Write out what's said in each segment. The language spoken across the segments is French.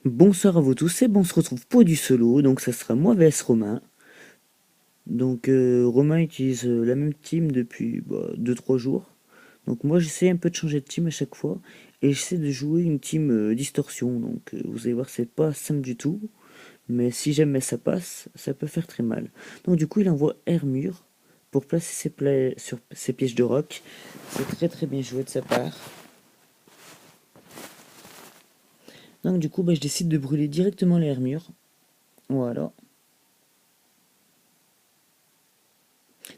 Bonsoir à vous tous, et bon, on se retrouve pour du solo, donc ça sera moi vs Romain. Donc Romain utilise la même team depuis 2-3 jours. Donc moi j'essaie un peu de changer de team à chaque fois, et j'essaie de jouer une team distorsion, donc vous allez voir c'est pas simple du tout, mais si jamais ça passe, ça peut faire très mal. Donc du coup il envoie Hermure pour placer sur ses pièges de roc, c'est très très bien joué de sa part. Donc du coup je décide de brûler directement les Hermures, voilà.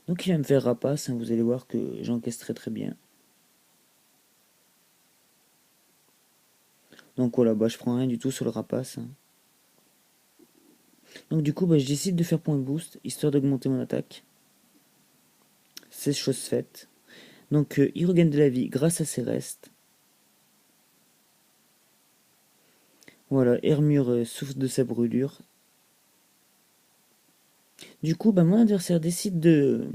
Donc il va me faire rapace, hein, vous allez voir que j'encaisse très très bien. Donc voilà, je prends rien du tout sur le rapace, hein. Donc du coup, je décide de faire point de boost, histoire d'augmenter mon attaque. C'est chose faite. Donc il regagne de la vie grâce à ses restes. Voilà, Hermure souffre de sa brûlure. Du coup, mon adversaire décide de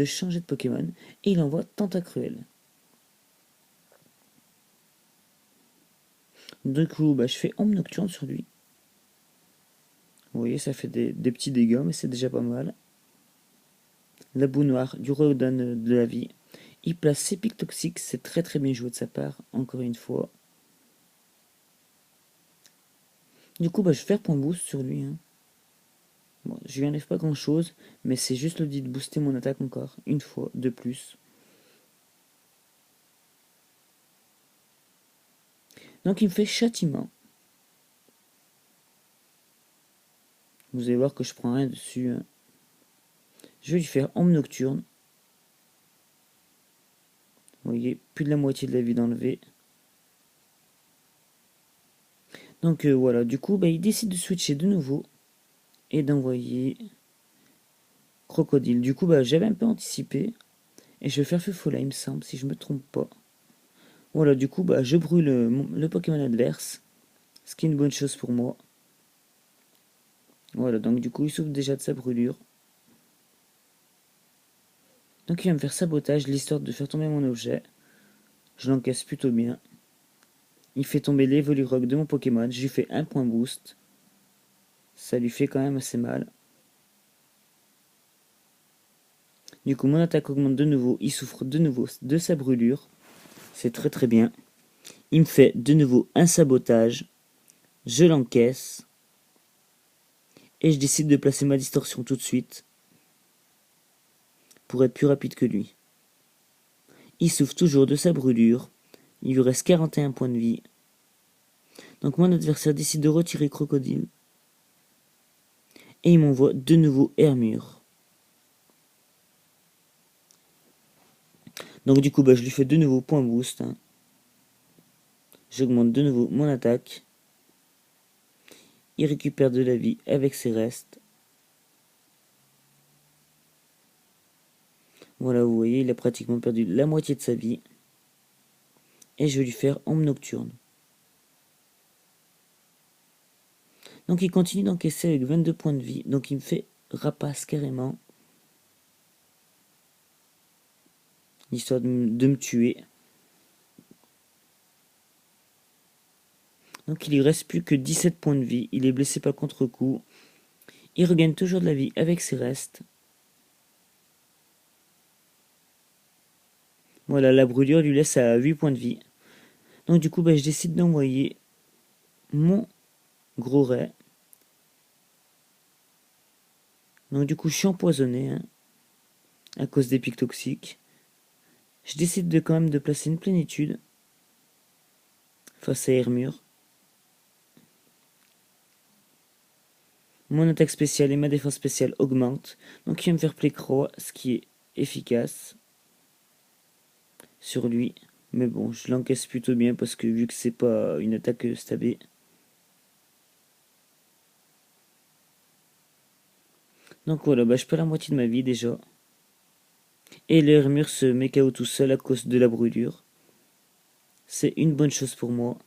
changer de Pokémon et il envoie Tentacruel. Du coup, je fais Ombre Nocturne sur lui. Vous voyez, ça fait des petits dégâts, mais c'est déjà pas mal. La boue noire du redonne de la vie. Il place ses pics toxiques, c'est très très bien joué de sa part, encore une fois. Du coup, je vais faire point boost sur lui, hein. Bon, je lui enlève pas grand chose, mais c'est juste le dit de booster mon attaque encore, une fois, de plus. Donc il me fait châtiment. Vous allez voir que je prends rien dessus, hein. Je vais lui faire ombre nocturne. Vous voyez, plus de la moitié de la vie d'enlever. Donc voilà, du coup, il décide de switcher de nouveau et d'envoyer crocodile. Du coup, j'avais un peu anticipé et je vais faire feu follet, il me semble, si je me trompe pas. Voilà, du coup, je brûle le Pokémon adverse, ce qui est une bonne chose pour moi. Voilà, donc du coup, il souffre déjà de sa brûlure. Donc il va me faire sabotage, l'histoire de faire tomber mon objet. Je l'encaisse plutôt bien. Il fait tomber l'Evolirock de mon Pokémon, je lui fais un point boost. Ça lui fait quand même assez mal. Du coup, mon attaque augmente de nouveau, il souffre de nouveau de sa brûlure. C'est très très bien. Il me fait de nouveau un sabotage. Je l'encaisse. Et je décide de placer ma distorsion tout de suite. Pour être plus rapide que lui. Il souffre toujours de sa brûlure. Il lui reste 41 points de vie. Donc mon adversaire décide de retirer Crocodile. Et il m'envoie de nouveau Hermure. Donc du coup, je lui fais de nouveau point boost, hein. J'augmente de nouveau mon attaque. Il récupère de la vie avec ses restes. Voilà, vous voyez, il a pratiquement perdu la moitié de sa vie. Et je vais lui faire ombre nocturne. Donc il continue d'encaisser avec 22 points de vie. Donc il me fait rapace carrément. Histoire de me tuer. Donc il lui reste plus que 17 points de vie. Il est blessé par contre-coup. Il regagne toujours de la vie avec ses restes. Voilà, la brûlure lui laisse à 8 points de vie. Donc du coup, je décide d'envoyer mon gros ray. Donc du coup, je suis empoisonné, hein, à cause des pics toxiques. Je décide de quand même de placer une plénitude face à Hermure. Mon attaque spéciale et ma défense spéciale augmentent. Donc il va me faire Plécroix, ce qui est efficace sur lui. Mais bon, je l'encaisse plutôt bien parce que vu que c'est pas une attaque stabée. Donc voilà, je perds la moitié de ma vie déjà. Et le Hermure se met KO tout seul à cause de la brûlure. C'est une bonne chose pour moi.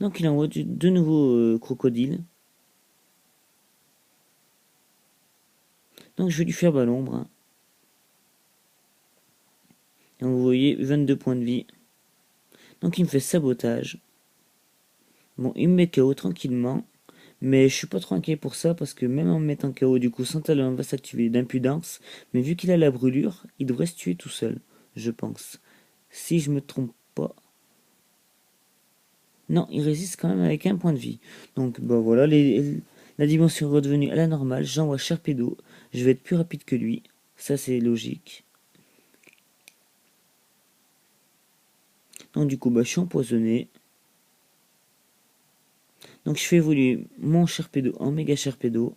Donc il envoie de nouveaux crocodiles. Donc je vais lui faire l'ombre, hein. Donc vous voyez, 22 points de vie. Donc il me fait sabotage. Bon, il me met KO tranquillement. Mais je suis pas trop inquiet pour ça parce que même en me mettant KO, du coup, son talent va s'activer d'impudence. Mais vu qu'il a la brûlure, il devrait se tuer tout seul, je pense. Si je me trompe pas. Non, il résiste quand même avec un point de vie. Donc, bah voilà, la dimension est redevenue à la normale. J'envoie Sharpedo. Je vais être plus rapide que lui. Ça, c'est logique. Donc, du coup, bah, je suis empoisonné. Donc, je fais évoluer mon Sharpedo en méga Sharpedo.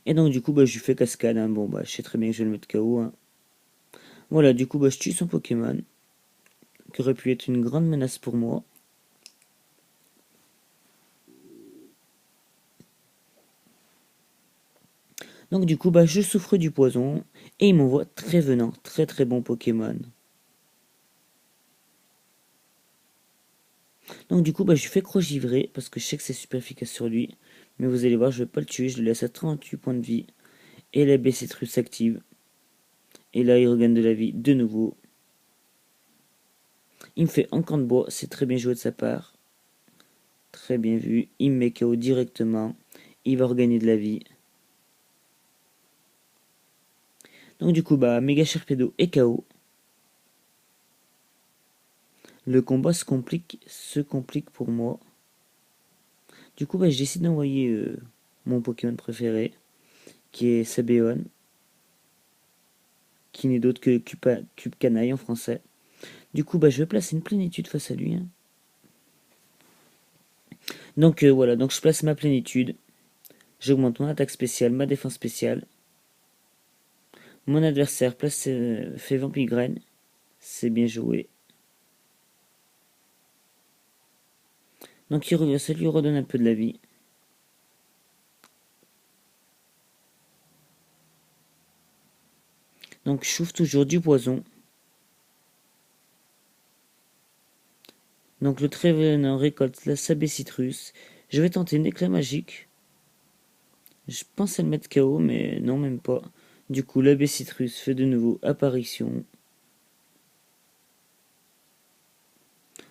Et donc, du coup, bah, je lui fais cascade. Hein. Bon, bah, je sais très bien que je vais le mettre KO. Hein. Voilà, du coup, bah, je tue son Pokémon, qui aurait pu être une grande menace pour moi. Donc du coup, bah, je souffre du poison, et il m'envoie Trévenant, très très bon Pokémon. Donc du coup, bah, je lui fais Crogivrer, parce que je sais que c'est super efficace sur lui. Mais vous allez voir, je vais pas le tuer, je le laisse à 38 points de vie. Et la Bécitrus s'active. Et là, il regagne de la vie de nouveau. Il me fait Encant de bois, c'est très bien joué de sa part. Très bien vu, il me met KO directement. Il va regagner de la vie. Donc du coup, bah, Mega Sharpedo est KO. Le combat se complique pour moi. Du coup, bah, je décide d'envoyer mon Pokémon préféré, qui est Sabéon, qui n'est d'autre que Cube Canaille en français. Du coup, bah, je vais placer une plénitude face à lui. Hein. Donc voilà, donc je place ma plénitude. J'augmente mon attaque spéciale, ma défense spéciale. Mon adversaire fait Vampigraine. C'est bien joué. Donc ça lui redonne un peu de la vie. Donc je chauffe toujours du poison. Donc le Trévenant récolte la Sabécitrus. Je vais tenter une éclat magique. Je pensais le mettre KO, mais non, même pas. Du coup, l'abbé Citrus fait de nouveau apparition.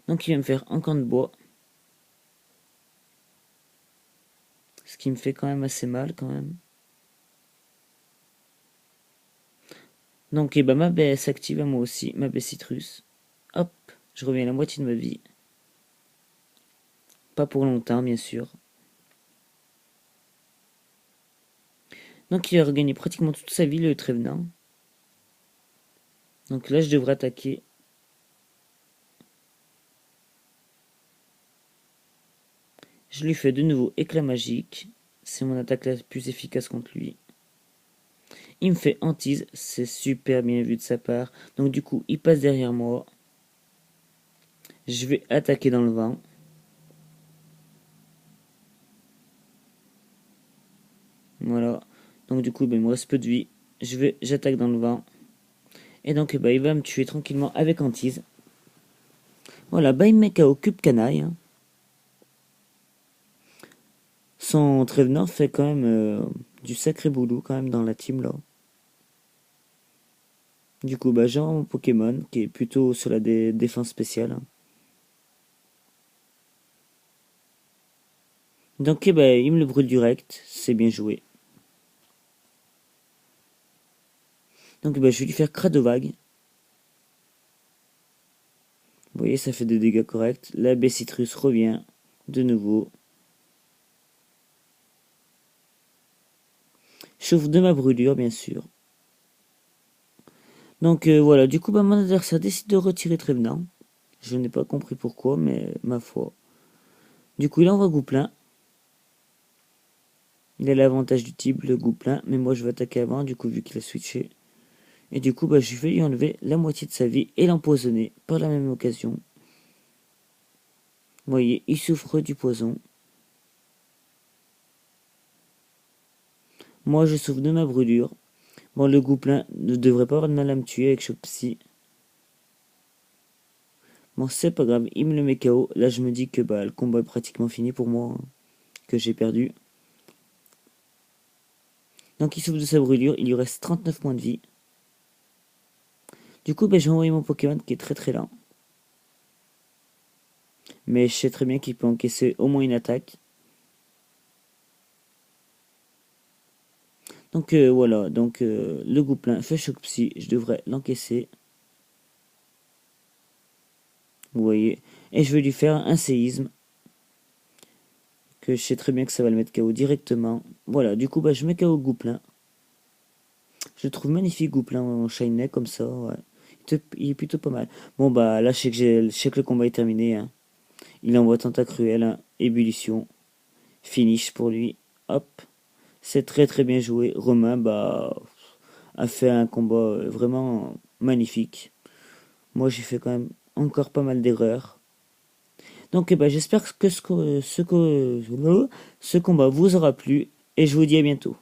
Donc il va me faire un camp de bois. Ce qui me fait quand même assez mal quand même. Donc et bah, ma baie s'active à moi aussi, ma baie Citrus. Hop, je reviens à la moitié de ma vie. Pas pour longtemps, bien sûr. Donc il va regagner pratiquement toute sa vie, le Trévenant. Donc là, je devrais attaquer. Je lui fais de nouveau éclat magique. C'est mon attaque la plus efficace contre lui. Il me fait hantise, c'est super bien vu de sa part. Donc du coup, il passe derrière moi. Je vais attaquer dans le vent. Voilà. Donc du coup, ben, il me reste peu de vie. J'attaque dans le vent. Et donc, ben, il va me tuer tranquillement avec hantise. Voilà, bah, il me met KO cube canaille. Hein. Son Trévenant fait quand même du sacré boulot quand même dans la team là. Du coup, bah, j'ai mon Pokémon qui est plutôt sur la défense spéciale. Hein. Donc, eh ben, il me le brûle direct. C'est bien joué. Donc, bah, je vais lui faire Cradovague. Vous voyez, ça fait des dégâts corrects. La Citrus revient de nouveau. Chauffe de ma brûlure, bien sûr. Donc voilà, du coup, bah, mon adversaire décide de retirer Trévenant. Je n'ai pas compris pourquoi, mais ma foi. Du coup, il envoie Gouplin. Il a l'avantage du type, le Gouplin, mais moi je vais attaquer avant, du coup, vu qu'il a switché. Et du coup, bah, je vais lui enlever la moitié de sa vie et l'empoisonner par la même occasion. Vous voyez, il souffre du poison. Moi, je souffre de ma brûlure. Bon, le Gouplin ne devrait pas avoir de mal à me tuer avec Choc Psy. Bon, c'est pas grave, il me le met KO. Là, je me dis que bah, le combat est pratiquement fini pour moi, hein, que j'ai perdu. Donc, il souffre de sa brûlure, il lui reste 39 points de vie. Du coup, ben, j'ai envoyé mon Pokémon qui est très très lent. Mais je sais très bien qu'il peut encaisser au moins une attaque. Donc voilà, donc le Gouplin fait choc psy, je devrais l'encaisser. Vous voyez. Et je vais lui faire un séisme. Que je sais très bien que ça va le mettre KO directement. Voilà, du coup, bah, je mets KO Gouplin. Je le trouve magnifique, Gouplin, en Shinelet, comme ça. Ouais. Il est plutôt pas mal. Bon, bah là, je sais que le combat est terminé. Hein. Il envoie Tentacruel, hein. Ébullition. Finish pour lui. Hop. C'est très très bien joué. Romain, bah, a fait un combat vraiment magnifique. Moi, j'ai fait quand même encore pas mal d'erreurs. Donc, bah, j'espère que ce combat vous aura plu. Et je vous dis à bientôt.